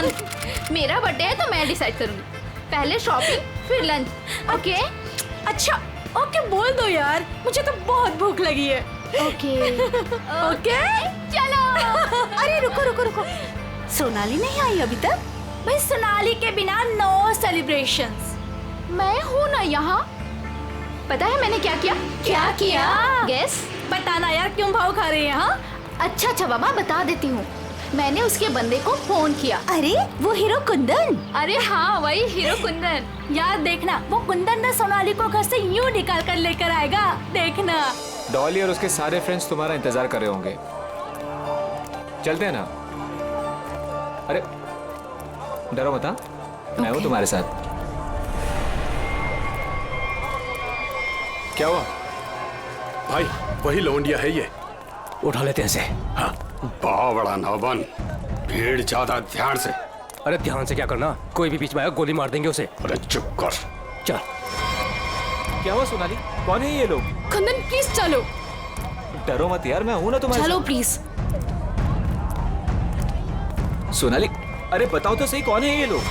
तुरंत। मेरा बर्थडे है तो मैं डिसाइड करूंगी। पहले शॉपिंग फिर लंच। ओके? अच्छा ओके बोल दो यार, मुझे तो बहुत भूख लगी है। ओके। ओके चलो। अरे रुको रुको रुको, सोनाली नहीं आई अभी तक? भाई सोनाली के बिना नो सेलिब्रेशंस। मैं हूँ ना यहाँ। पता है मैंने क्या किया? क्या किया? गेस। बताना यार, क्यों भाव खा रही है? हाँ अच्छा बाबा बता देती हूँ। मैंने उसके बंदे को फोन किया। अरे वो हीरो कुंदन। अरे हाँ वही हीरो कुंदन। यार देखना, वो कुंदन ना सोनाली को घर से यूं निकाल कर लेकर आएगा, देखना। डॉली और उसके सारे फ्रेंड्स तुम्हारा इंतजार कर रहे होंगे। चलते हैं ना? अरे डरो मत, मैं हूं तुम्हारे साथ। क्या हुआ? भाई वही लौंडिया है ये, उठा लेते हैं इसे। हाँ बड़ा ना बन, भीड़ ज्यादा, ध्यान से। अरे ध्यान से क्या करना, कोई भी बीच में आया गोली मार देंगे उसे। अरे चुप कर। चल। क्या हुआ सोनाली? कौन है ये लोग? कुंदन प्लीज चलो। डरो मत यार, मैं हूं ना तुम्हारे चलो साथ। प्लीज। सोनाली अरे बताओ तो सही, कौन है ये लोग?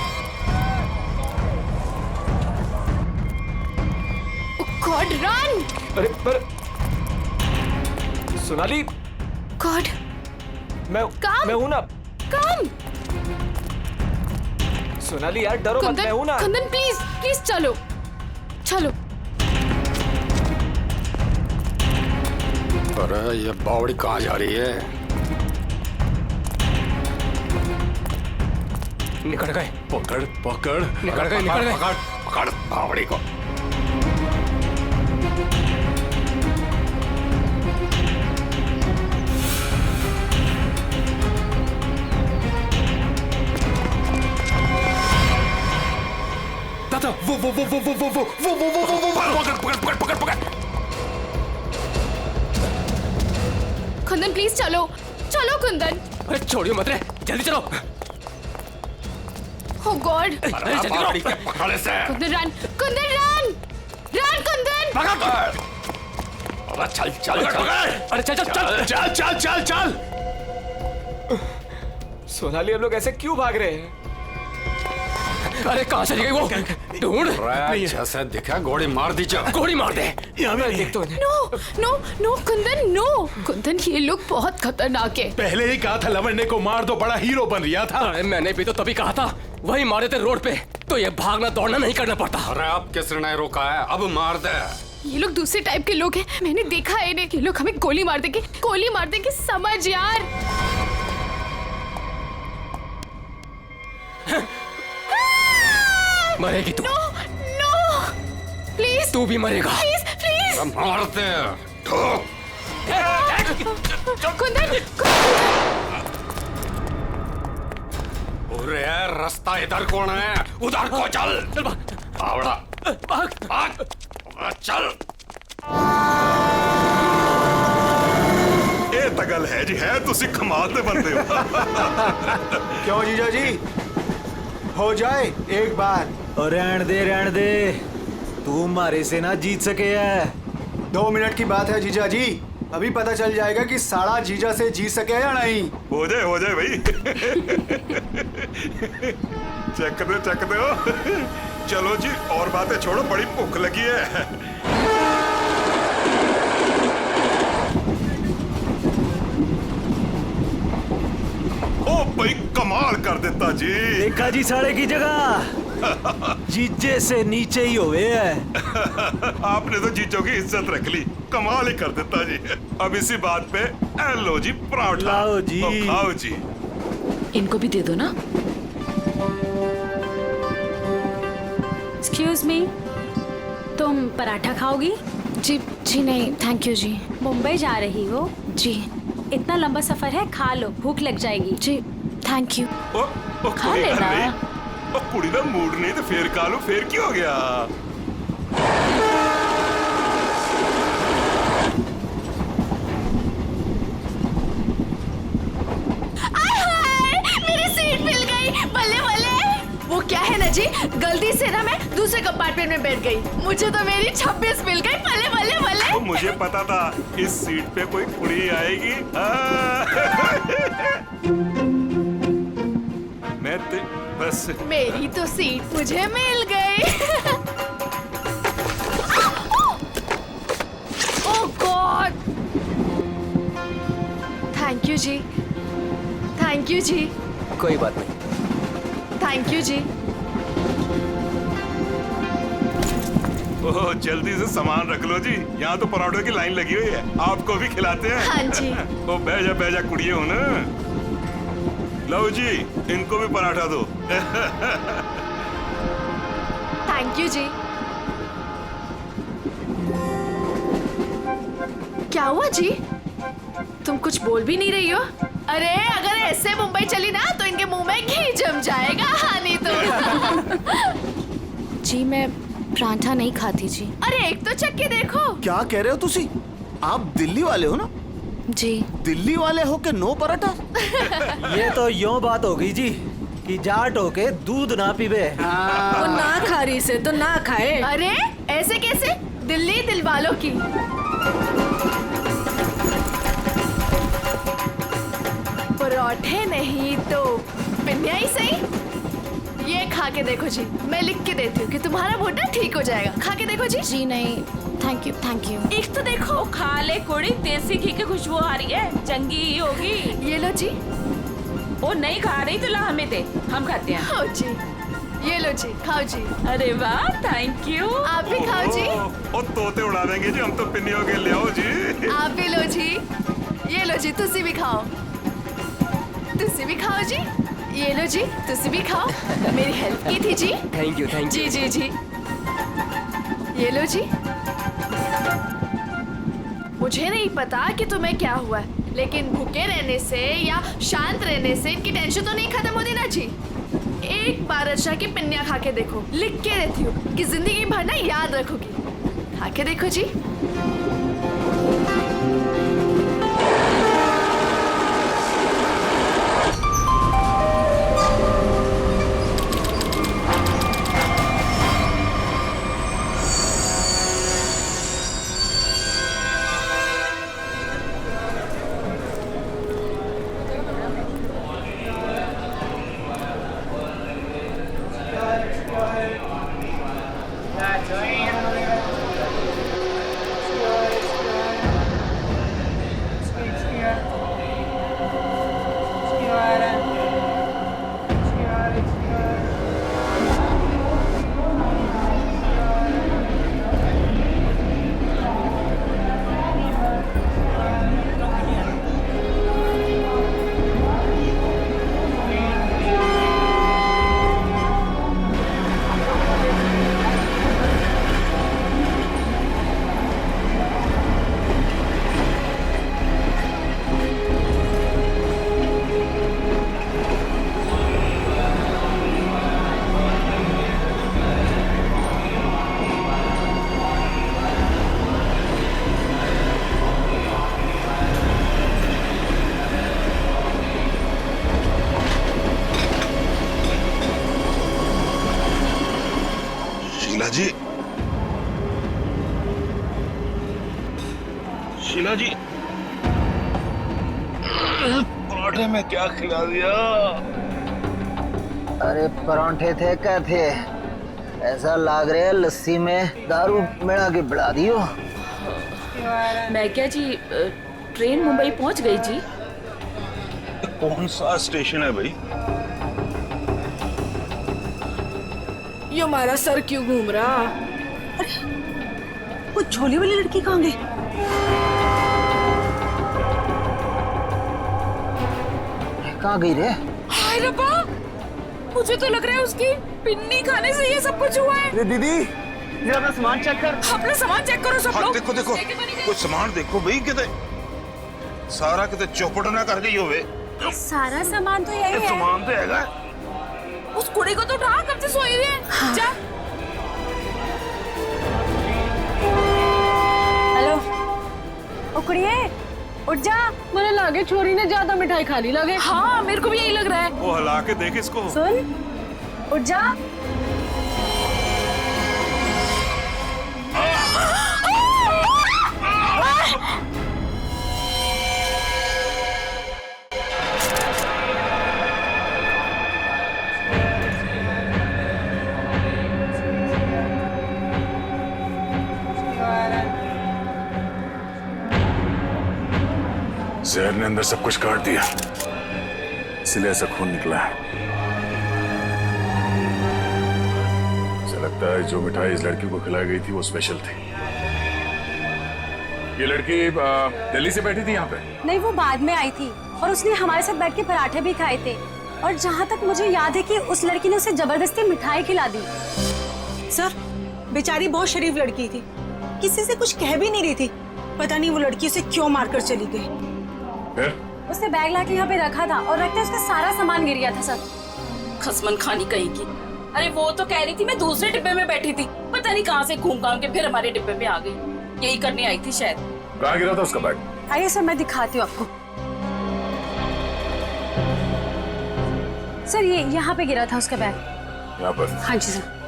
God run. अरे पर सोनाली, गॉड मैं हूं ना। कम। सोनाली यार डरो मत, मैं हूं ना। कुंदन प्लीज प्लीज चलो चलो। अरे ये बावड़ी कहाँ जा रही है? निकल गए। पकड़ पकड़, निकल गए, निकल गए। पकड़ पकड़ बावड़ी को। दादा वो पकड़ पकड़ पकड़ पकड़ पकड़। कुंदन प्लीज चलो चलो कुंदन। अरे छोड़ियो मत रे, जल्दी चलो। ओ गॉड। अरे जल्दी बावड़ी करो। के पकड़ से। कुंदन रन कुंदन कुंदन। पकड़। अरे चल चल चल। अरे चल चल चल। चल चल चल चल। सोनाली हम लोग ऐसे क्यों भाग रहे हैं? अरे कहाँ चली गई वो? ढूंढ। जैसे दिखा गोली मार दी। चल गोली मार दे। मैं देखता हूं। No no no Kundan no. Kundan ये लोग बहुत खतरनाक है। पहले ही कहा था लवंडे को मार दो, बड़ा हीरो बन रिया था। अरे मैंने भी तो तभी कहा था, वही मारे थे रोड पे, तो ये भागना दौड़ना नहीं करना पड़ता। अरे अब किसने नहीं रोका है? अब मार दे। ये लोग दूसरे टाइप के लोग हैं, मैंने देखा है इन्हें। ये लोग हमें गोली मार देंगे समझ यार। मरेगी तू। नो नो प्लीज तू भी मरेगा। Please please. मार दे। ठोक। कुंदन अरे रास्ता इधर कौन है? उधर को चल। चल भाग। आवड़ा भाग। भाग। चल। ये तगल है जी, है तुसी कमाल दे बंदे हो। क्यों जीजा जी, हो जाए एक बार। और रहन दे, तू मारे से ना जीत सके है। 2 मिनट की बात है जीजा जी, अभी पता चल जाएगा कि साला जीजा से जीत सके या नहीं। हो जाए भाई। चक दे हो। चलो जी और बातें छोड़ो, बड़ी भूख लगी है। ओ भाई कमाल कर देता जी। देखा जी साड़े की जगह जीजे से नीचे ही हुए है। आपने तो जीजों की इज्जत रख ली, कमाल ही कर देता जी। अब इसी बात पे लो जी पराठा। लाओ जी। तो खाओ जी। इनको भी दे दो ना। एक्सक्यूज मी, तुम पराठा खाओगी? जी जी नहीं थैंक यू जी। मुंबई जा रही हो? जी इतना लंबा सफर है, खा लो, भूख लग जाएगी। जी थैंक यू। ओ खा कुड़ी लेना। नहीं, ओ कुड़ी दा मूड नहीं तो फिर खा लो, फिर क्या हो गया? मेरी सीट मिल गई, बल्ले बल्ले। वो क्या है ना जी, गलती से ना मैं दूसरे कंपार्टमेंट में बैठ गई, मुझे तो मेरी 26 मिल गई। बल्ले बल्ले बल्ले। तो मुझे पता था इस सीट पे कोई कुड़ी आएगी। मैं बस मेरी तो सीट मुझे मिल गई। ओह गॉड, थैंक यू जी, थैंक यू जी, कोई बात नहीं। थैंक यू जी। ओह जल्दी से सामान रख लो जी, यहाँ तो पराठों की लाइन लगी हुई है, आपको भी खिलाते हैं। हाँ जी। ओ बैजा कुड़िए हो ना। लो जी, इनको भी पराठा दो। थैंक यू जी। क्या हुआ जी, तुम कुछ बोल भी नहीं रही हो? अरे अगर ऐसे मुंबई चली ना तो इनके मुंह में घी जम जाएगा। हाँ नहीं तो। जी मैं पराठा नहीं खाती जी। अरे एक तो चख के देखो। क्या कह रहे हो तुसी? आप दिल्ली वाले हो ना? जी। दिल्ली वाले हो के नो पराठा? ये तो यूं बात हो गई जी कि जाट हो के दूध ना पीबे। वो ना खा रही से तो ना खाए। अरे ऐसे कैसे? दिल्ली दिल वालों की। पराठे नहीं तो पिन्निया ही सही। ये खा के देखो जी, मैं लिख के देती हूँ कि तुम्हारा मोटा ठीक हो जाएगा। खा के देखो जी। जी नहीं, थैंक यू थैंक यू। एक तो देखो। खा ले कुड़ी, देसी घी की खुशबू आ रही है, चंगी ही होगी। ये लो जी। वो नहीं खा रही तो ला हमें दे, हम खाते हैं। खाओ जी, ये लो जी, खाओ जी। अरे वाह, थैंक यू। आप भी खाओ जी। ओ तोते उड़ा देंगे जी, हम तो पिन्नियों के ले आओ जी। आप भी लो जी, ये लो जी, तुसी भी खाओ। तुसी भी खाओ जी, ये लो जी, तुसी भी खाओ। मेरी हेल्प की थी जी। थैंक यू जी जी जी, ये लो जी। मुझे नहीं पता कि तुम्हें क्या हुआ है, लेकिन भूखे रहने से या शांत रहने से इनकी टेंशन तो नहीं खत्म होती ना जी। एक बार अच्छा की पिन्निया खा के देखो, लिख के देती हूँ कि जिंदगी भर ना याद रखोगी। खा के देखो जी। शीला जी, पराठे में क्या खिला दिया? अरे परांठे थे क्या थे? ऐसा लाग रहा है लस्सी में दारू मिला के बढ़ा दियो। मैं क्या जी, ट्रेन मुंबई पहुंच गई जी। कौन सा स्टेशन है भाई? ये हमारा सर क्यों घूम रहा? अरे वो झोले वाली लड़की कहाँ गई? कहाँ गई रे? हाय रब्बा, मुझे तो लग रहा है उसकी पिन्नी खाने से ये सब कुछ हुआ है। दीदी जरा अपना सामान चेक कर। अपना सामान चेक करो सब लोग। देखो देखो, कुछ सामान देखो भाई, किते सारा किते चौपट ना कर गई होवे। सारा सामान तो यही है। सामान तो हैगा। उस कुड़ी को तो उठा, कब से सोई हुई है। हाँ। जा। हेलो, ओ कुड़िए उठ जा। मुझे लगे छोरी ने ज्यादा मिठाई खा ली लगे। हाँ मेरे को भी यही लग रहा है। वो हिला के देख इसको। सुन, उठ जा। जहर ने अंदर सब कुछ काट दिया, इसलिए ऐसा खून निकला है। मुझे लगता है जो मिठाई इस लड़की को खिलाई गई थी वो स्पेशल थी। ये लड़की दिल्ली से बैठी थी यहाँ पे? नहीं, वो बाद में आई थी और उसने हमारे साथ बैठ के पराठे भी खाए थे। और जहाँ तक मुझे याद है कि उस लड़की ने उसे जबरदस्ती मिठाई खिला दी। सर, बेचारी बहुत शरीफ लड़की थी, किसी से कुछ कह भी नहीं रही थी। पता नहीं वो लड़की उसे क्यों मारकर चली गई। फिर? उसने बैग लाके यहाँ पे रखा था और रखते उसका सारा सामान गिर गया था सर। खसमन खानी कहीं की। अरे वो तो कह रही थी मैं दूसरे डिब्बे में बैठी थी, पता नहीं कहाँ से घूम घाम के फिर हमारे डिब्बे में आ गई। यही करने आई थी शायद। कहाँ गिरा था उसका बैग? आइए सर, मैं दिखाती हूँ आपको। सर, ये यहाँ पे गिरा था उसका बैग। यहाँ पर? हाँ जी सर।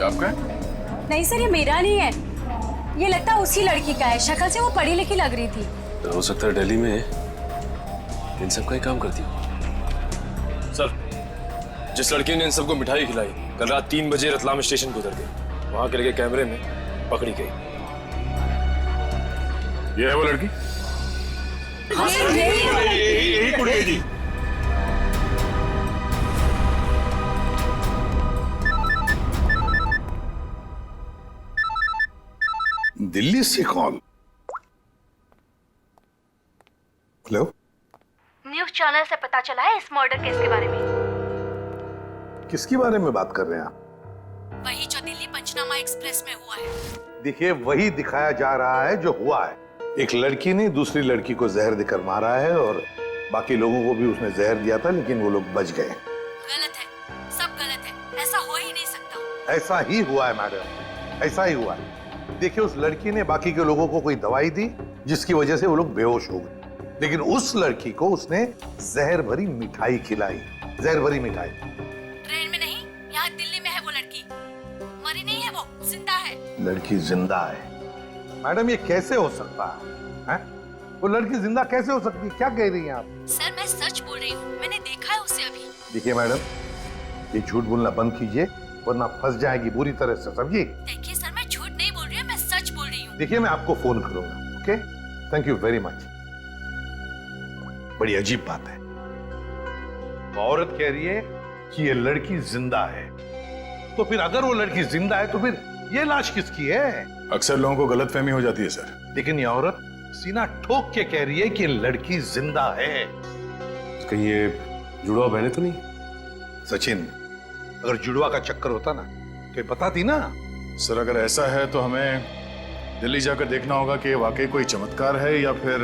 आपका है? नहीं सर, ये मेरा नहीं है, ये लगता है उसी लड़की का है। शक्ल से वो पढ़ी लिखी लग रही थी। तो हो सकता है दिल्ली में इन सब का ही काम करती हो। सर, जिस लड़की ने इन सबको मिठाई खिलाई कल रात 3 बजे रतलाम स्टेशन को उतर गई, वहां के लगे कैमरे में पकड़ी गई। ये है वो लड़की? यही कुड़ी जी। दिल्ली से कॉल। हेलो, न्यूज़ चैनल से पता चला है इस मर्डर केस के बारे में। किसके बारे में बात कर रहे हैं आप? वही जो दिल्ली पंचनामा एक्सप्रेस में हुआ है। देखिए, वही दिखाया जा रहा है जो हुआ है। एक लड़की ने दूसरी लड़की को जहर देकर मारा है और बाकी लोगों को भी उसने जहर दिया था, लेकिन वो लोग बच गए। गलत है, सब गलत है, ऐसा हो ही नहीं सकता। ऐसा ही हुआ है मैडम, ऐसा ही हुआ है। देखिए, उस लड़की ने बाकी के लोगों को कोई दवाई दी जिसकी वजह से वो लोग बेहोश हो गए, लेकिन उस लड़की को उसने जहर भरी मिठाई खिलाई। जहर भरी मिठाई। ट्रेन में नहीं, यहाँ दिल्ली में है वो लड़की। मरी नहीं है, वो जिंदा है। लड़की जिंदा है? मैडम, ये कैसे हो सकता है? वो लड़की जिंदा कैसे हो सकती है? क्या कह रही हैं आप? सर, मैं सच बोल रही हूँ, मैंने देखा है उसे अभी। देखिए मैडम, ये झूठ बोलना बंद कीजिए वरना फंस जाएगी बुरी तरह से, समझिए? देखिए सर, मैं झूठ नहीं बोल रही हूँ, मैं सच बोल रही हूँ। देखिए, मैं आपको फोन करूंगा, okay? Thank you very much. बड़ी अजीब बात है, वो औरत कह रही है कि ये लड़की जिंदा है। तो फिर अगर वो लड़की जिंदा है तो फिर ये लाश किसकी है? अक्सर लोगों को गलतफहमी हो जाती है सर। लेकिन ये औरत सीना ठोक के कह रही है कि ये लड़की जिंदा है। कहीं ये जुड़वा बहने तो नहीं? सचिन, अगर जुड़वा का चक्कर होता ना तो ये बताती ना। सर, अगर ऐसा है तो हमें दिल्ली जाकर देखना होगा कि वाकई कोई चमत्कार है या फिर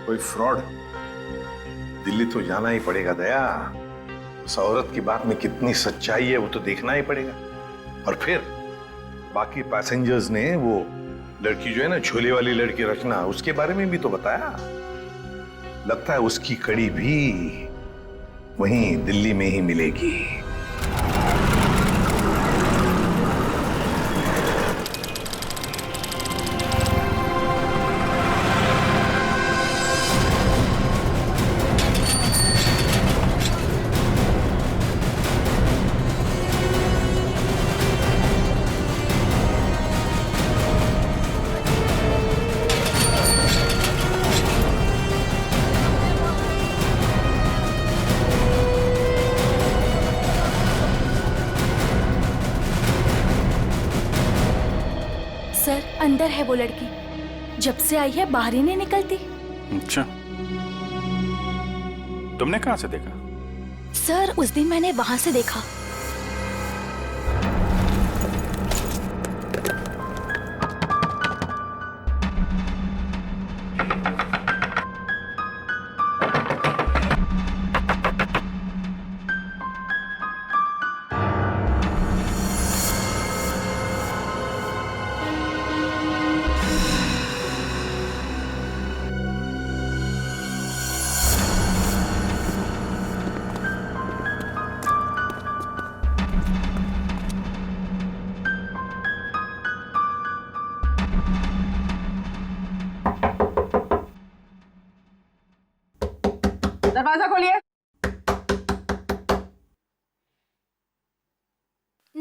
कोई फ्रॉड। दिल्ली तो जाना ही पड़ेगा दया। उस औरत की बात में कितनी सच्चाई है वो तो देखना ही पड़ेगा। और फिर बाकी पैसेंजर्स ने वो लड़की जो है ना, झोले वाली लड़की रचना, उसके बारे में भी तो बताया। लगता है उसकी कड़ी भी वहीं दिल्ली में ही मिलेगी। सर, अंदर है वो लड़की। जब से आई है बाहर ही नहीं निकलती। अच्छा, तुमने कहां से देखा? सर, उस दिन मैंने वहां से देखा।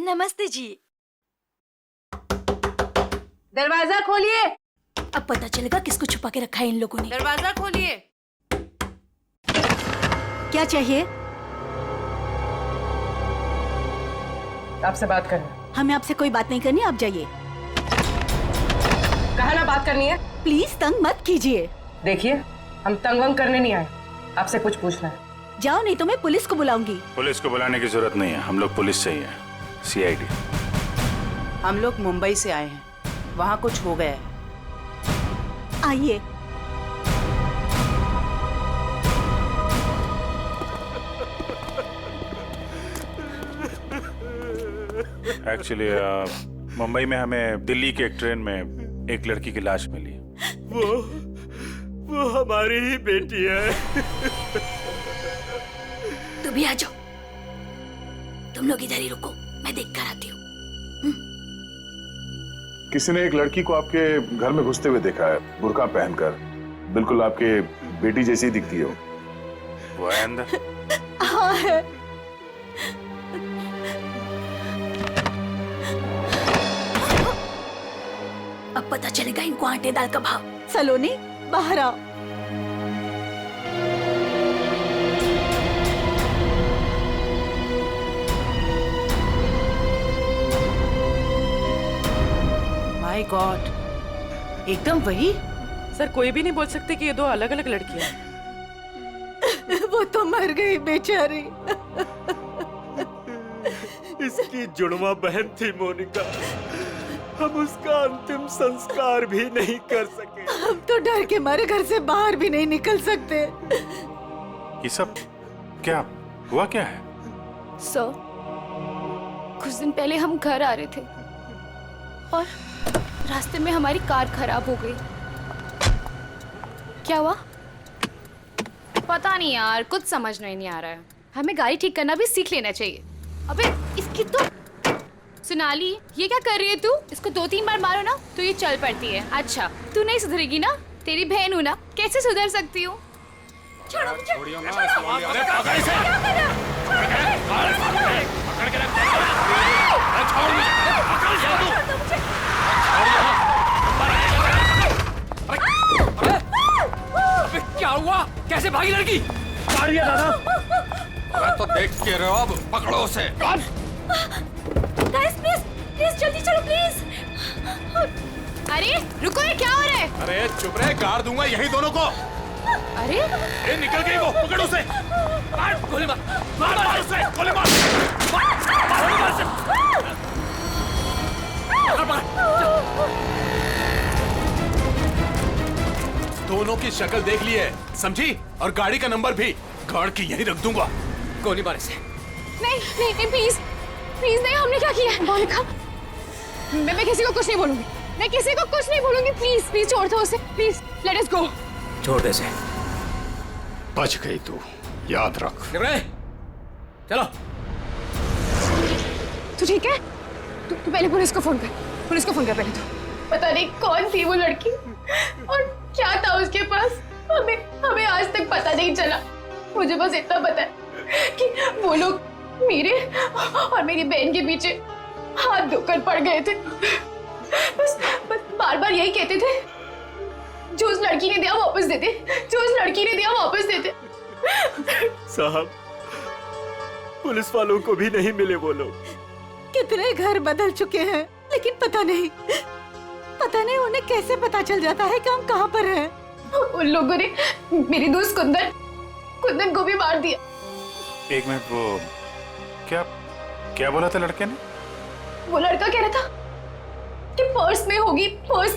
नमस्ते जी। दरवाजा खोलिए। अब पता चलेगा किसको छुपा के रखा है इन लोगों ने। दरवाजा खोलिए। क्या चाहिए? आपसे बात करना। हमें आपसे कोई बात नहीं करनी, आप जाइए। कहा ना बात करनी है। प्लीज तंग मत कीजिए। देखिए, हम तंग वंग करने नहीं आए, आपसे कुछ पूछना है। जाओ नहीं तो मैं पुलिस को बुलाऊंगी। पुलिस को बुलाने की जरूरत नहीं है, हम लोग पुलिस से ही हैं, CID। हम लोग मुंबई से आए हैं, वहाँ कुछ हो गया है। आइए। एक्चुअली मुंबई में हमें दिल्ली के एक ट्रेन में एक लड़की की लाश मिली। वो हमारी ही बेटी है। तुम भी आ जाओ। तुम लोग इधर ही रुको, मैं देख कर आती हूँ। किसी ने एक लड़की को आपके घर में घुसते हुए देखा है, बुर्का पहनकर। बिल्कुल आपके बेटी जैसी दिखती है वो है अंदर। हाँ है। अब पता चलेगा इनको आटे दाल का भाव। सलोनी, बाहर आओ। माय गॉड, एकदम वही। सर, कोई भी नहीं बोल सकते कि ये दो अलग अलग लड़कियां हैं। वो तो मर गई बेचारी। इसकी जुड़वा बहन थी मोनिका। हम उसका अंतिम संस्कार भी नहीं कर सके। हम तो डर के मारे घर से बाहर भी नहीं निकल सकते। ये सब क्या हुआ, क्या है? सर, कुछ दिन पहले हम घर आ रहे थे और रास्ते में हमारी कार खराब हो गई। क्या हुआ? पता नहीं यार, कुछ समझ नहीं आ रहा है। हमें गाड़ी ठीक करना भी सीख लेना चाहिए। अबे इसकी तो सोनाली, ये क्या कर रही है तू? इसको 2-3 बार मारो ना तो ये चल पड़ती है। अच्छा, तू नहीं सुधरेगी ना? तेरी बहन हूँ ना, कैसे सुधर सकती हूँ? छोड़ो मुझे। क्या हुआ? कैसे भागी लड़की? मारिए दादा। तो देख के रहो, अब पकड़ो उसे। गाइस प्लीज, प्लीज जल्दी चलो प्लीज। अरे रुको, ये क्या हो रहा है? अरे चुप रहे, गाड़ दूंगा यही दोनों को। अरे ए, निकल गई वो, पकड़ उसे। मार, गोली मार, मार उसे, गोली मार। दोनों की शक्ल देख ली है, समझी? और गाड़ी का नंबर भी गाड़ के यहीं रख दूंगा। गोली मार इसे। नहीं नहीं नहीं, प्लीज प्लीज नहीं, हमने क्या किया है? मोनिका, मैं किसी को कुछ नहीं बोलूंगी। मैं किसी को कुछ नहीं बोलूंगी। प्लीज प्लीज छोड़ दो उसे, प्लीज लेट अस गो। छोड़ दे से। बच गई तू, याद रख। चलो। तू ठीक है? तू पहले पुलिस को फोन कर। पुलिस को फोन कर पहले। तो पता नहीं कौन थी वो लड़की और क्या था उसके पास। हमें आज तक पता नहीं चला। मुझे बस इतना पता है कि वो लोग मेरे और मेरी बहन के पीछे हाथ धोकर पड़ गए थे। बस बार बार यही कहते थे, जो उस लड़की ने दिया वापस दे दे, जो उस लड़की ने दिया वापस दे दे। साहब, पुलिस वालों को भी नहीं मिले वो लोग। कितने घर बदल चुके हैं, लेकिन पता नहीं उन्हें कैसे पता चल जाता है कि हम कहाँ पर हैं। उन लोगों ने मेरी दोस्त कुंदन को भी मार दिया। एक मिनट, वो क्या बोला था लड़के ने? वो लड़का कह रहा था कि पर्स में होगी और उस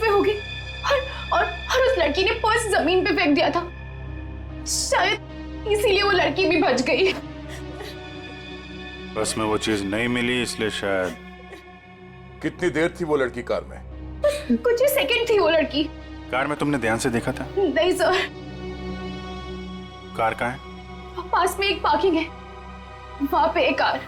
लड़की ने पर्स जमीन पे फेंक दिया था। शायद इसीलिए वो लड़की भी बच गई। बस में वो चीज नहीं मिली, इसलिए शायद। कितनी देर थी वो लड़की कार में? कुछ ही सेकंड थी वो लड़की। कार में तुमने ध्यान से देखा था? नहीं सर। कार कहाँ है? पास में एक पार्किंग है, वहां पे एक कार।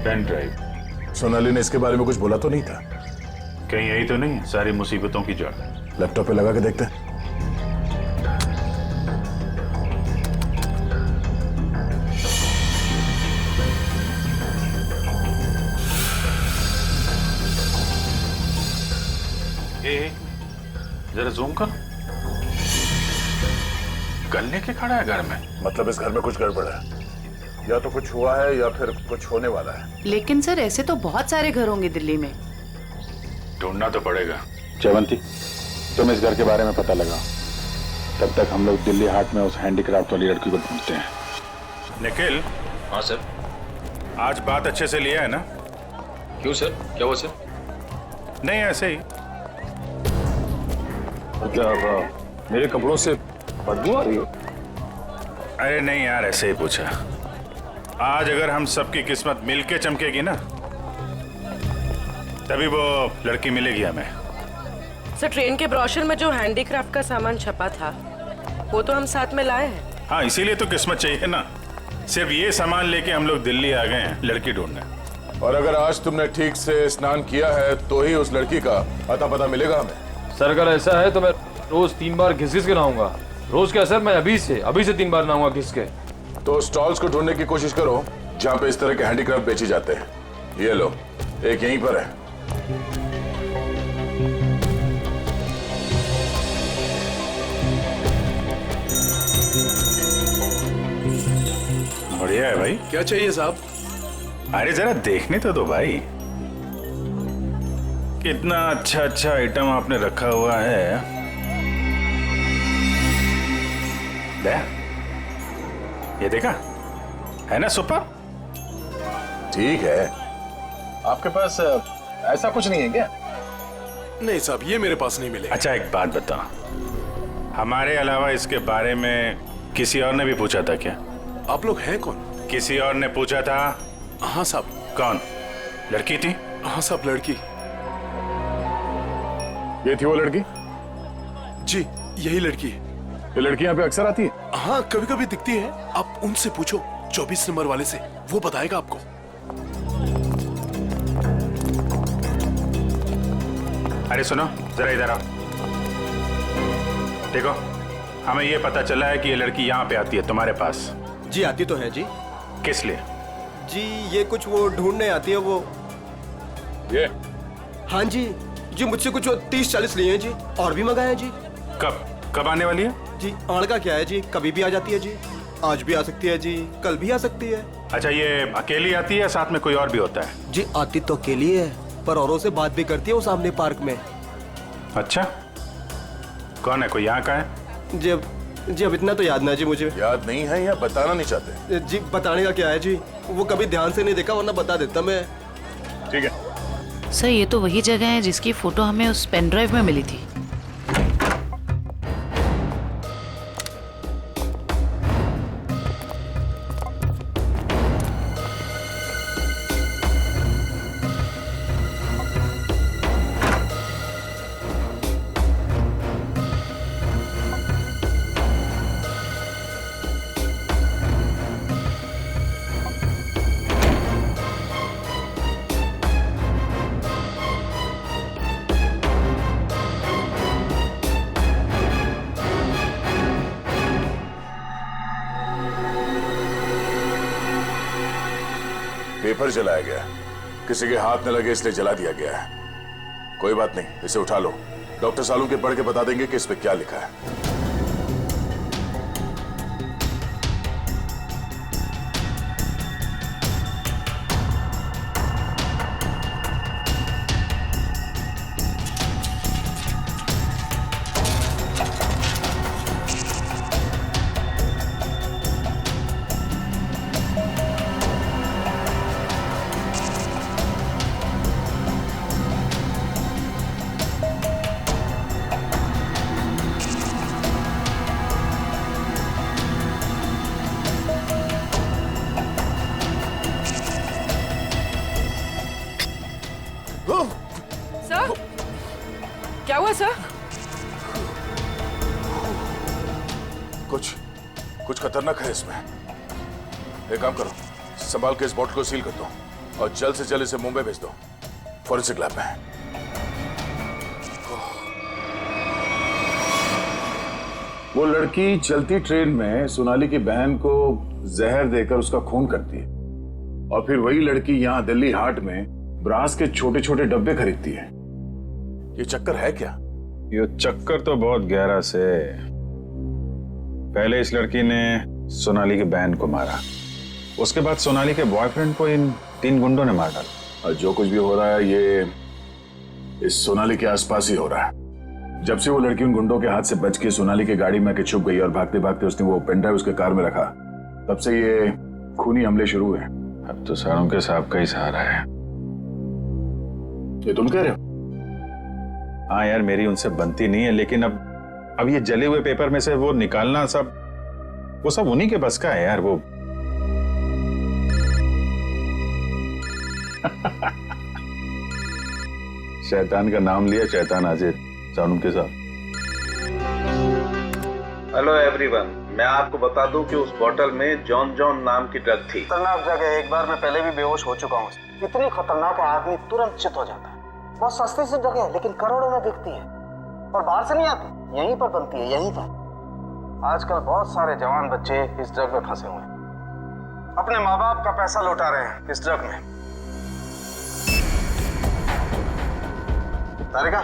Pen drive. सोनाली ने इसके बारे में कुछ बोला तो नहीं था? कहीं यही तो नहीं सारी मुसीबतों की जड़? लैपटॉप पे लगा के देखते हैं। जरा जूम कर। गन लेके खड़ा है घर में? मतलब इस घर में कुछ गड़बड़ है, या तो कुछ हुआ है या फिर कुछ होने वाला है। लेकिन सर ऐसे तो बहुत सारे घर होंगे दिल्ली में। ढूंढना तो पड़ेगा। जयवंती, तुम इस घर के बारे में पता लगाओ, तब तक हम लोग दिल्ली हाट में उस हैंडीक्राफ्ट वाली लड़की को ढूंढते हैं। निखिल। हाँ सर। आज बात अच्छे से लिया है ना? क्यों सर, क्या हुआ सर? नहीं, ऐसे ही। क्या मेरे कपड़ों से बदबू आ रही है? अरे नहीं यार, ऐसे ही पूछा। आज अगर हम सबकी किस्मत मिलके चमकेगी ना, तभी वो लड़की मिलेगी हमें। सर ट्रेन के ब्रोशर में जो हैंडीक्राफ्ट का सामान छपा था वो तो हम साथ में लाए हैं। हाँ, इसीलिए तो किस्मत चाहिए ना। सिर्फ ये सामान लेके हम लोग दिल्ली आ गए हैं लड़की ढूंढने। और अगर आज तुमने ठीक से स्नान किया है तो ही उस लड़की का अता पता मिलेगा हमें। सर अगर ऐसा है तो मैं रोज 3 बार घिस घिस के नहाऊंगा। रोज क्या सर, मैं अभी से 3 बार नहाऊंगा घिस के। तो स्टॉल्स को ढूंढने की कोशिश करो जहाँ पे इस तरह के हैंडीक्राफ्ट बेचे जाते हैं। ये लो, एक यहीं पर है। बढ़िया है भाई। क्या चाहिए साहब? अरे जरा देखने तो दो भाई, कितना अच्छा अच्छा आइटम आपने रखा हुआ है। दे, ये देखा है ना सुपर? ठीक है। आपके पास ऐसा कुछ नहीं है क्या? नहीं साहब, ये मेरे पास नहीं मिले। अच्छा एक बात बता, हमारे अलावा इसके बारे में किसी और ने भी पूछा था क्या? आप लोग हैं कौन? किसी और ने पूछा था? हाँ साहब। कौन? लड़की थी? हाँ साहब, लड़की। ये थी वो लड़की? जी, यही लड़की है। ये लड़की यहाँ पे अक्सर आती है? हाँ, कभी कभी दिखती है। आप उनसे पूछो 24 नंबर वाले से, वो बताएगा आपको। अरे सुनो जरा इधर आओ। देखो, हमें ये पता चला है कि ये लड़की यहाँ पे आती है तुम्हारे पास। जी आती तो है जी। किस लिए? जी ये कुछ वो ढूंढने आती है वो। ये? हाँ जी मुझसे कुछ 30-40 लिए हैं जी, और भी मंगाए हैं जी। कब आने वाली है? जी आड़ का क्या है जी, कभी भी आ जाती है जी। आज भी आ सकती है जी, कल भी आ सकती है। अच्छा, ये अकेली आती है या साथ में कोई और भी होता है? जी आती तो अकेली है, पर औरों से बात भी करती है वो सामने पार्क में। अच्छा, कौन है? कोई यहाँ का है? जी अब इतना तो याद ना जी मुझे। याद नहीं है या बताना नहीं चाहते? जी बताने का क्या है जी, वो कभी ध्यान से नहीं देखा, वरना बता देता मैं। ठीक है सर, ये तो वही जगह है जिसकी फोटो हमें उस पेन ड्राइव में मिली थी। पेपर जलाया गया, किसी के हाथ न लगे इसलिए जला दिया गया है। कोई बात नहीं, इसे उठा लो। डॉक्टर सालू के पढ़ के बता देंगे कि इस पे क्या लिखा है। सर क्या हुआ सर? कुछ खतरनाक है इसमें। एक काम करो, संभाल के इस बॉटल को सील कर दो और जल्द से जल्द इसे मुंबई भेज दो फॉरेंसिक लैब में। वो लड़की चलती ट्रेन में सोनाली की बहन को जहर देकर उसका खून करती है और फिर वही लड़की यहाँ दिल्ली हाट में ब्रास के छोटे छोटे डब्बे खरीदती है। ये चक्कर है क्या? ये चक्कर तो बहुत गहरा से। पहले इस लड़की ने सोनाली की बहन को मारा, उसके बाद सोनाली के बॉयफ्रेंड को इन 3 गुंडों ने मार डाला। और जो कुछ भी हो रहा है ये इस सोनाली के आसपास ही हो रहा है। जब से वो लड़की उन गुंडों के हाथ से बच के सोनाली की गाड़ी में आके छुप गई और भागते भागते उसने वो पेन ड्राइव उसके कार में रखा, तब से ये खूनी हमले शुरू हुए। अब तो सारों के साहब का ही सहारा है। ये तुम कह रहे हो? हाँ यार, मेरी उनसे बनती नहीं है, लेकिन अब ये जले हुए पेपर में से वो निकालना वो सब उन्हीं के बस का है यार। वो शैतान का नाम लिया, शैतान हाजिर। सानुम के साथ। हेलो एवरीवन, मैं आपको बता दूं कि उस बोतल में जॉन जॉन नाम की ड्रग थी। खतरनाक जगह, एक बार मैं पहले भी बेहोश हो चुका हूँ। इतनी खतरनाक है आदमी तुरंत चित हो जाता है। बहुत सस्ती सी जगह है लेकिन करोड़ों में बिकती है और बाहर से नहीं आती, यहीं पर बनती है, यहीं पर। आजकल बहुत सारे जवान बच्चे इस ड्रग में फंसे हुए हैं, अपने माँ बाप का पैसा लौटा रहे हैं इस ड्रग में। तारिका,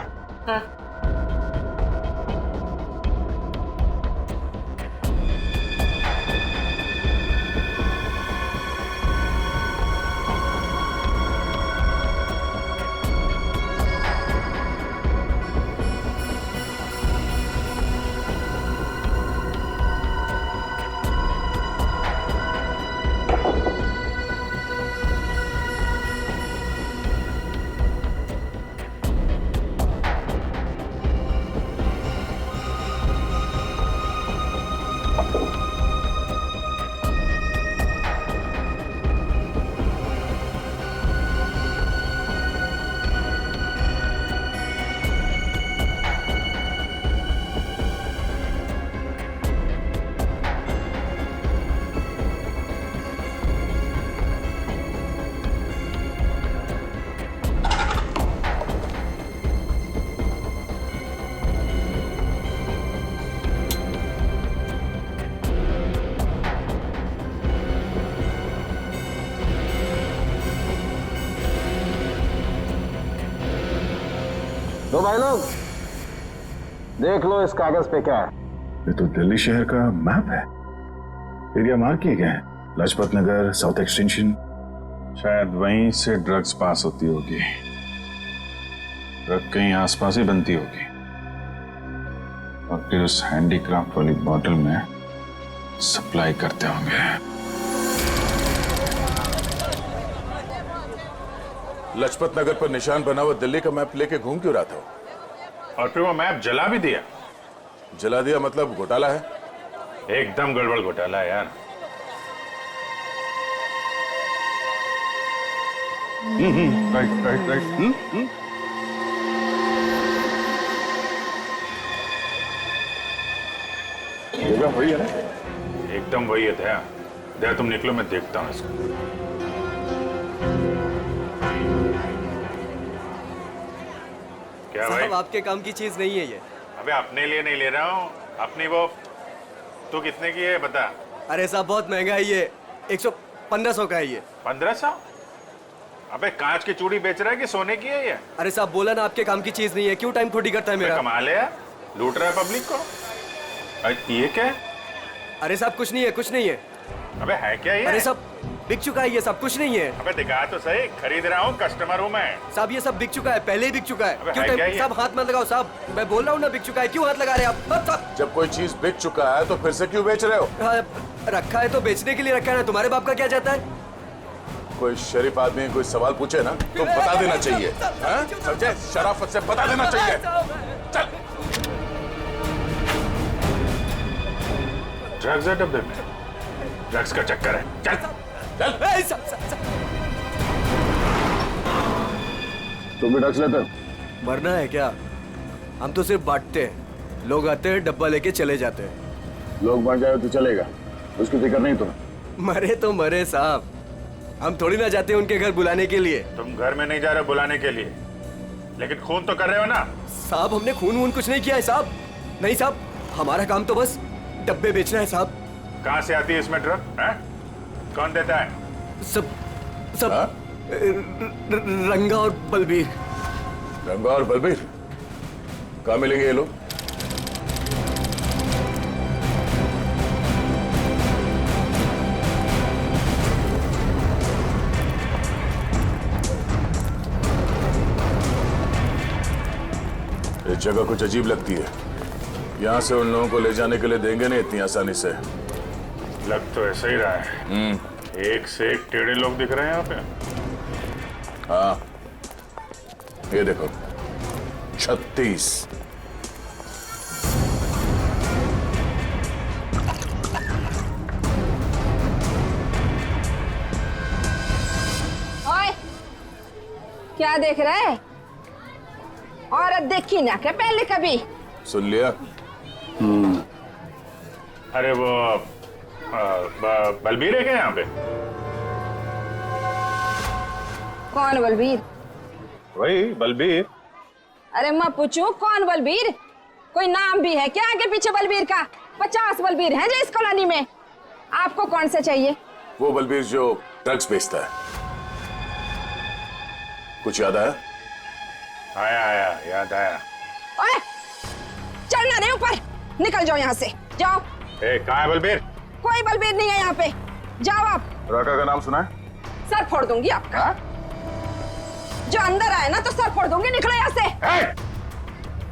लो भाई लोग, देख लो इस कागज पे क्या है। ये तो दिल्ली शहर का मैप है। एरिया मार्क किए गए हैं, लाजपत नगर, साउथ एक्सटेंशन। शायद वहीं से ड्रग्स पास होती होगी। ड्रग कहीं आसपास ही बनती होगी और फिर उस हैंडीक्राफ्ट वाली बॉटल में सप्लाई करते होंगे। लाजपत नगर पर निशान बना हुआ दिल्ली का मैप लेके घूम क्यों रहा था? और फिर वो मैप जला भी दिया। जला दिया मतलब घोटाला है? एकदम गड़बड़ घोटाला है यार। Right right right. जगह वही है ना? एकदम वही है। दया तुम निकलो, मैं देखता हूँ इसको। क्या भाई? साहब आपके काम की चीज नहीं है ये। अबे अपने लिए नहीं ले रहा हूँ, अपनी वो। तू कितने की है बता? अरे साहब बहुत महंगा है ये, 1500 का है ये। 1500? अबे कांच की चूड़ी बेच रहा है कि सोने की है ये? अरे साहब बोला ना आपके काम की चीज नहीं है, क्यों टाइम खोटी करता है मेरा? कमाल है यार, लूट रहा है पब्लिक को। ये क्या है? अरे साहब कुछ नहीं है, कुछ नहीं है। अबे है क्या ये? अरे साहब बिक चुका है ये सब, कुछ नहीं है। अबे दिखा तो सही, खरीद रहा हूँ, कस्टमर हूँ मैं। साहब ये सब बिक चुका है, पहले ही बिक चुका है। अबे क्यों है क्या ये? साहब हाथ मत लगाओ साहब, मैं बोल रहा हूँ ना बिक चुका है, क्यों हाथ लगा रहे हैं आप? साहब जब कोई चीज बिक चुका है तो फिर से क्यों बेच रहे हो? रखा है तो बेचने के लिए रखा है ना, तुम्हारे बाप का क्या जाता है? कोई शरीफ आदमी कोई सवाल पूछे ना तो बता देना चाहिए, समझे? शराफत से बता देना चाहिए। चल। ड्रग्स है डब्बे में, ड्रग्स का चक्कर है। चल चल। तुम भी ड्रग्स लेते? मरना है क्या? हम तो सिर्फ बांटते हैं, लोग आते हैं डब्बा लेके चले जाते हैं। लोग बढ़ जाए तो चलेगा, उसकी फिक्र नहीं तुम्हें? मरे तो मरे साहब, हम थोड़ी ना जाते उनके घर बुलाने के लिए। तुम घर में नहीं जा रहे बुलाने के लिए, लेकिन खून तो कर रहे हो ना? साहब हमने खून वून कुछ नहीं किया है साहब। नहीं साहब, हमारा काम तो बस डब्बे बेचना है साहब। कहाँ से आती है इसमें ड्रग? कौन देता है? सब रंगा और बलबीर। रंगा और बलबीर? कहाँ मिलेंगे ये लोग? ये जगह कुछ अजीब लगती है। यहाँ से उन लोगों को ले जाने के लिए देंगे नहीं इतनी आसानी से। लग तो ऐसा ही रहा है। एक से एक टेढ़े लोग दिख रहे हैं यहाँ पे। हाँ, ये देखो 36। ओए, क्या देख रहा है? औरत देखी ना क्या पहले कभी? सुन लिया? अरे वो बलबीर है क्या यहाँ पे? कौन बलबीर? वही बलबीर। अरे मैं पूछूं कौन बलबीर? कोई नाम भी है क्या आगे पीछे बलबीर का? 50 बलबीर हैं जो इस कॉलोनी में। आपको कौन सा चाहिए? वो बलबीर जो ड्रग्स बेचता है। कुछ याद आया? आया याद आया। ओए, चलना नहीं ऊपर, निकल जाओ यहाँ से, जाओ। कहाँ है बलबीर? कोई बलबीर नहीं है यहाँ पे, जाओ आप। राका का नाम सुना है? सर फोड़ दूंगी आपका। जो अंदर आए ना तो सर फोड़ दूंगी, निकलो यहाँ से।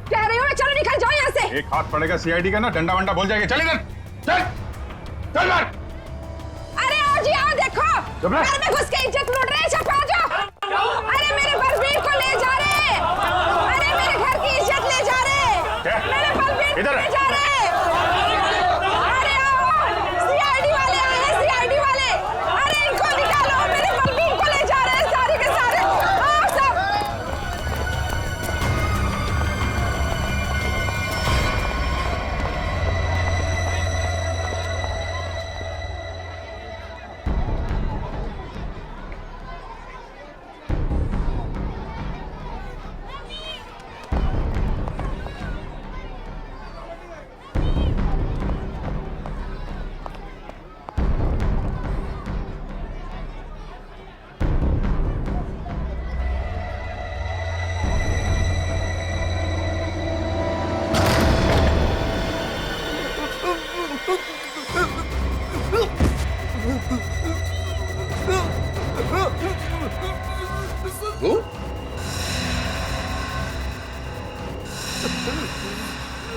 कह रही हूँ मैं, चलो निकल जाओ यहाँ से। एक हाथ पड़ेगा सीआईडी का ना, डंडा वंडा बोल जाएगा। चल इधर, चल चल मार। अरे आओ जी आओ, देखो घर में घुस के इज्जत लूट रहे, छपा जाओ। अरे मेरे बलबीर को ले जा रहे, अरे मेरे घर की इज्जत ले जा रहे, मेरे बलबीर को ले जा रहे। अरे आओ, सीआईडी वाले आए हैं, सीआईडी वाले। अरे इनको निकालो, मेरे बलबीर को ले जा रहे हैं सारे के सारे। आओ सब।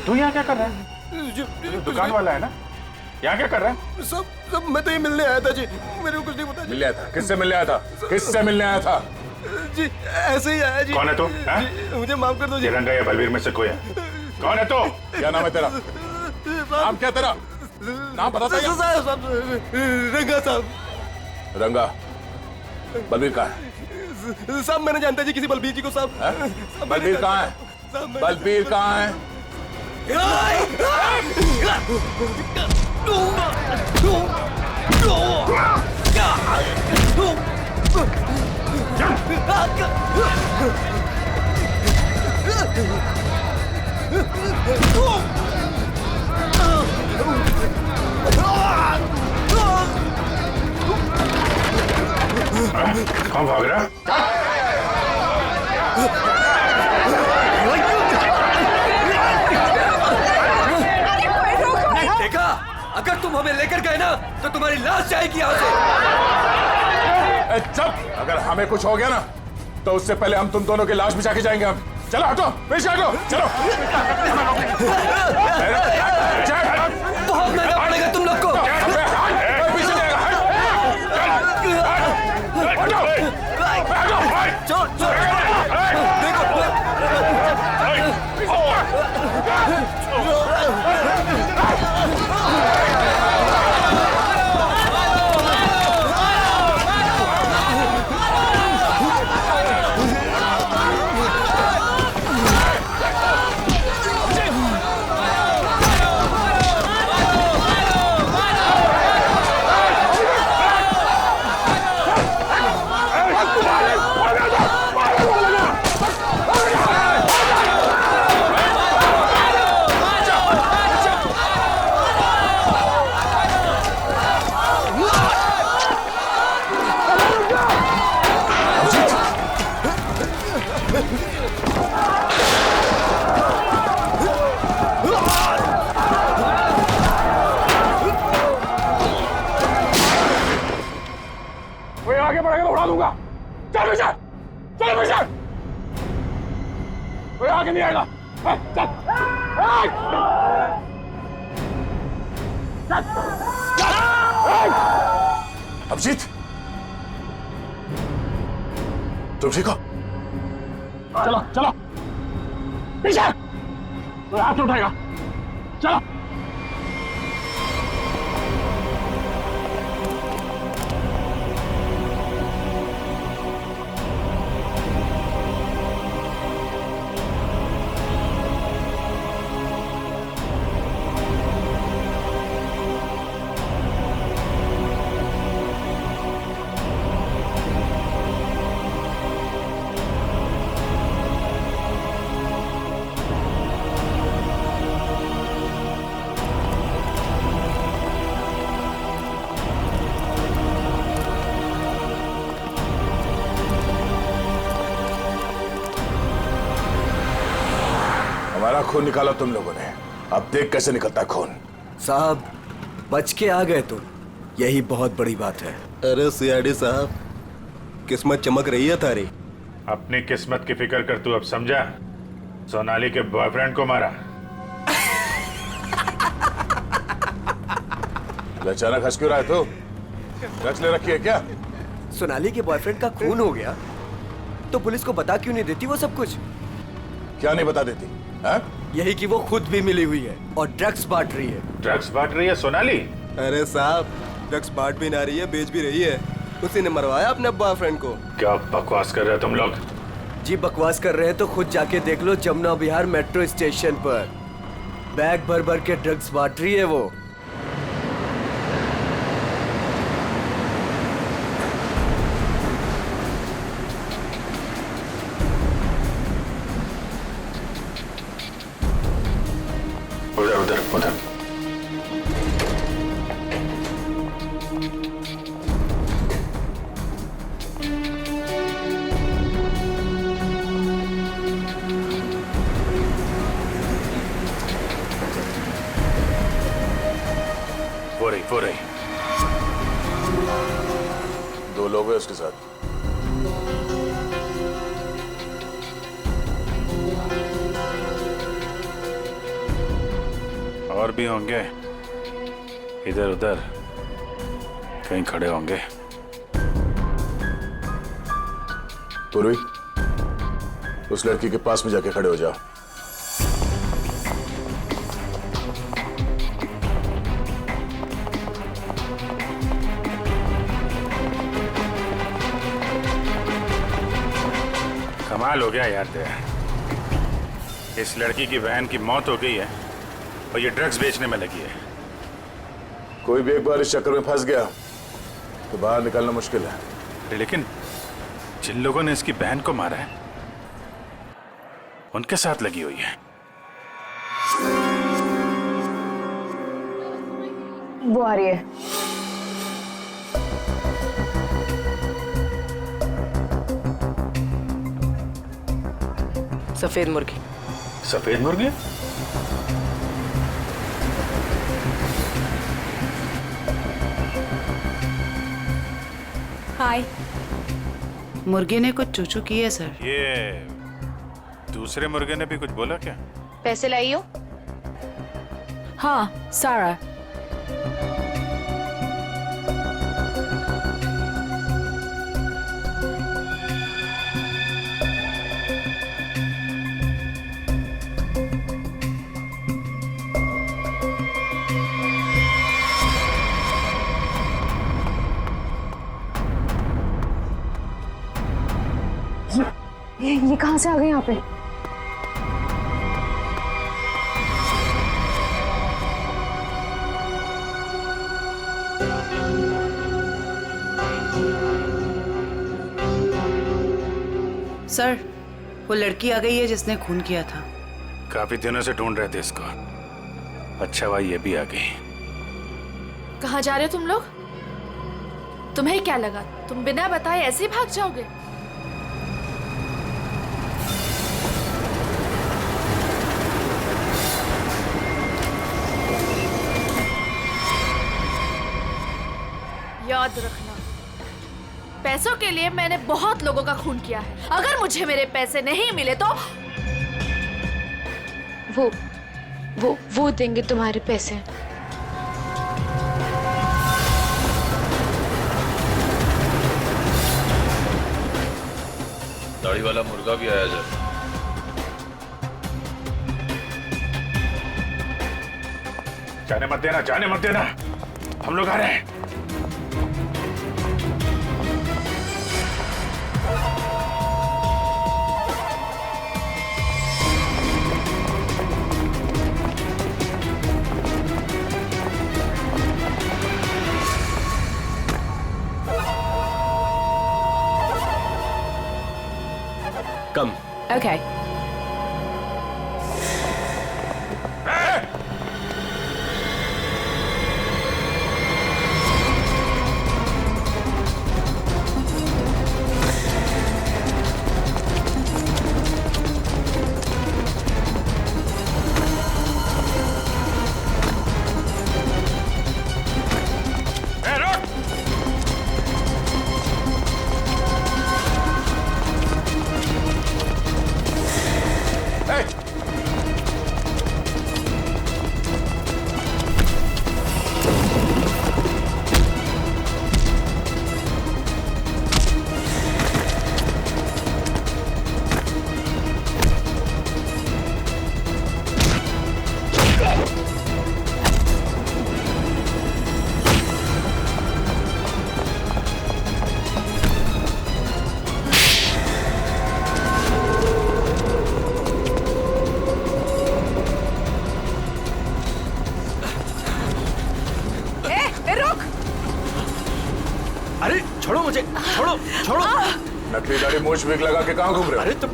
तू यहाँ क्या कर रहा है? दुकान वाला है ना? यहाँ क्या कर रहा है? सब मैं तो ये मिलने आया था जी, मेरे को कुछ नहीं पता। मिलने आया था? किससे मिलने आया था? किससे मिलने आया था? जी ऐसे ही आया जी। कौन है तू? मुझे माफ कर दो जी। रंगा या बलबीर में से कोई है? कौन है तू? क्या नाम है तेरा? नाम क्या तेरा? नाम बता दो। रंगा साहब। रंगा, बलबीर कहाँ है? साहब मैं नहीं जानता जी किसी बलबीर जी को साहब। बलबीर कहाँ है? बलबीर कहाँ है? कौन भाग रहा है? देखा, अगर तुम हमें लेकर गए ना तो तुम्हारी लाश जाएगी यहाँ से। चुप! अगर हमें कुछ हो गया ना तो उससे पहले हम तुम दोनों की लाश बिछा के जाएंगे। हम चलो, हटो, पीछे हटो, चलो। बहुत महंगा पड़ेगा तुम लोग को। पड़ेगा तो उड़ा दूंगा। चल पीछे, चल पीछे। कोई आगे नहीं आएगा। चल, अभिजीत, तुम ठीक हो? चलो चलो पीछे, कोई हाथ नहीं उठाएगा। चलो। हमारा खून निकाला तुम लोगों ने, अब देख कैसे निकलता है खून। साहब बच के आ गए तो यही बहुत बड़ी बात है। अरे सीआईडी साहब, किस्मत चमक रही है तारी। अपनी किस्मत की फिक्र कर तू अब समझा? सोनाली के बॉयफ्रेंड को मारा। अचानक हंस क्यों रहा है तू? ड्रग्स ले रखी है क्या? सोनाली के बॉयफ्रेंड का खून हो गया तो पुलिस को बता क्यों नहीं देती वो सब कुछ? क्या नहीं बता देती? हा? यही कि वो खुद भी मिली हुई है और ड्रग्स बांट रही है। ड्रग्स बांट रही है सोनाली? अरे साहब, ड्रग्स बांट भी ना रही है, बेच भी रही है। उसी ने मरवाया अपने बॉयफ्रेंड को। क्या बकवास कर रहे हो तुम लोग? जी बकवास कर रहे हैं तो खुद जाके देख लो, जमुना विहार मेट्रो स्टेशन पर बैग भर भर के ड्रग्स बांट रही है वो। उधर उधर उधर। वो रही। दो लोग हैं उसके साथ। और भी होंगे, इधर उधर कहीं खड़े होंगे। पूर्वी, उस लड़की के पास में जाके खड़े हो जाओ। कमाल हो गया यार तेरा। इस लड़की की बहन की मौत हो गई है और ये ड्रग्स बेचने में लगी है। कोई भी एक बार इस चक्कर में फंस गया तो बाहर निकलना मुश्किल है। लेकिन जिन लोगों ने इसकी बहन को मारा है उनके साथ लगी हुई है। वो आ रही है। सफेद मुर्गी। सफेद मुर्गी? हाय। मुर्गे ने कुछ चूचू की है सर। ये दूसरे मुर्गे ने भी कुछ बोला क्या? पैसे लाई हो? हाँ, सारा। ये कहां से आ गए यहाँ पे? सर, वो लड़की आ गई है जिसने खून किया था। काफी दिनों से ढूंढ रहे थे इसको। अच्छा भाई ये भी आ गई। कहाँ जा रहे हो तुम लोग? तुम्हें क्या लगा तुम बिना बताए ऐसे ही भाग जाओगे? याद रखना, पैसों के लिए मैंने बहुत लोगों का खून किया है। अगर मुझे मेरे पैसे नहीं मिले तो वो देंगे तुम्हारे पैसे। दाढ़ी वाला मुर्गा भी आया जाए। जाने मत देना, जाने मत देना, हम लोग आ रहे हैं। कम। Okay. छोड़ो मुझे, छोड़ो छोड़ो। नकली दाढ़ी मूछ विग लगा के कहाँ घूम रहे हो? अरे तुम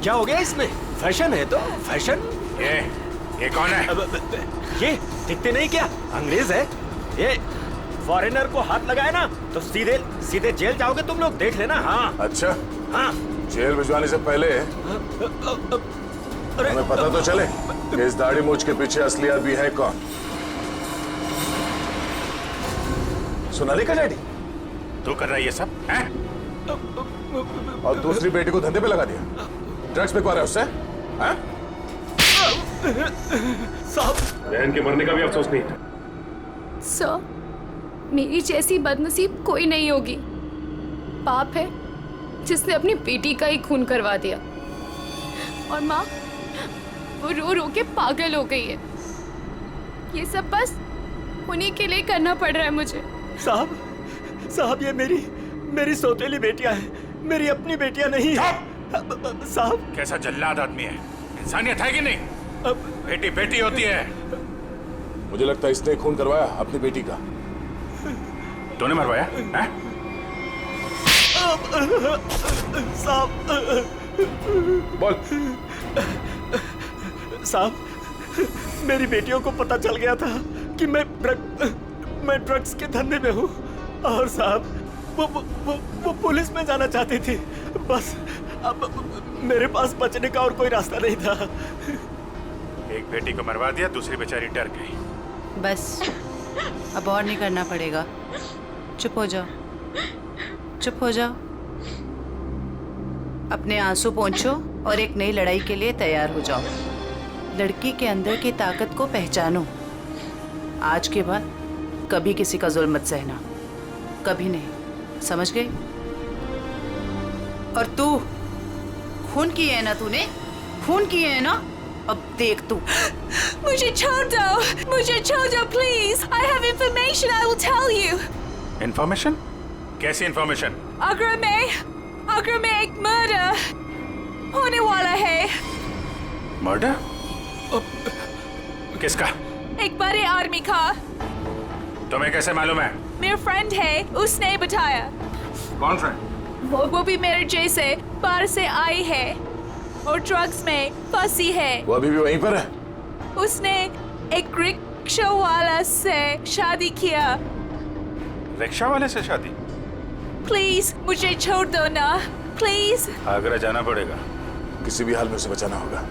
क्या हो गया इसमें? फैशन है तो फैशन। ये कौन है? ये दिखते नहीं क्या? अंग्रेज है ये। फॉरेनर को हाथ लगाए ना तो सीधे सीधे जेल जाओगे तुम लोग, देख लेना। हाँ अच्छा, हाँ। जेल भिजवाने से पहले हमें पता तो चले कि इस दाढ़ी मूछ के पीछे असली आदमी है कौन। सोनाली का डैडी तू कर रहा है ये सब हैं? और दूसरी बेटी को धंधे पे लगा दिया, ड्रग्स बिकवा रहा है उससे, हैं? साहब, बहन के मरने का भी अफसोस नहीं था। सर, मेरी जैसी बदनसीब कोई नहीं होगी। पाप है जिसने अपनी बेटी का ही खून करवा दिया, और माँ वो रो रो के पागल हो गई है। ये सब बस उन्हीं के लिए करना पड़ रहा है मुझे। साहब ये मेरी सौतेली बेटियां हैं, मेरी अपनी बेटियां नहीं है। साहब कैसा जल्लाद आदमी है, इंसानियत है कि नहीं? बेटी बेटी होती है। मुझे लगता है इसने खून करवाया अपनी बेटी का। तूने मरवाया हैं? साहब बोल। साहब मेरी बेटियों को पता चल गया था कि मैं ड्रग्स के धंधे में हूँ, और साहब वो पुलिस में जाना चाहती थी। बस अब मेरे पास बचने का और कोई रास्ता नहीं था। एक बेटी को मरवा दिया, दूसरी बेचारी डर गई। बस अब और नहीं करना पड़ेगा। चुप हो जाओ, चुप हो जाओ। अपने आंसू पोंछो और एक नई लड़ाई के लिए तैयार हो जाओ। लड़की के अंदर की ताकत को पहचानो। आज के बाद कभी किसी का जुल्म मत सहना, कभी नहीं, समझ गई? और तू खून किए है ना, तूने खून किए है ना, अब देख तू। मुझे छोड़ दो please. I have information, I will tell you. Information? कैसी इंफॉर्मेशन? अगर में एक मर्डर होने वाला है। मर्डर? किसका? एक बड़े आदमी का। तुम्हें कैसे मालूम है? मेरा फ्रेंड है, उसने बताया। कौन फ्रेंड? वो भी मेरे जैसे बाहर से आई है और ड्रग्स में फंसी है। वो अभी भी वहीं पर है? उसने एक रिक्शा वाला से शादी किया। रिक्शा वाले से शादी? प्लीज मुझे छोड़ दो ना, प्लीज। आगरा जाना पड़ेगा। किसी भी हाल में उसे बचाना होगा।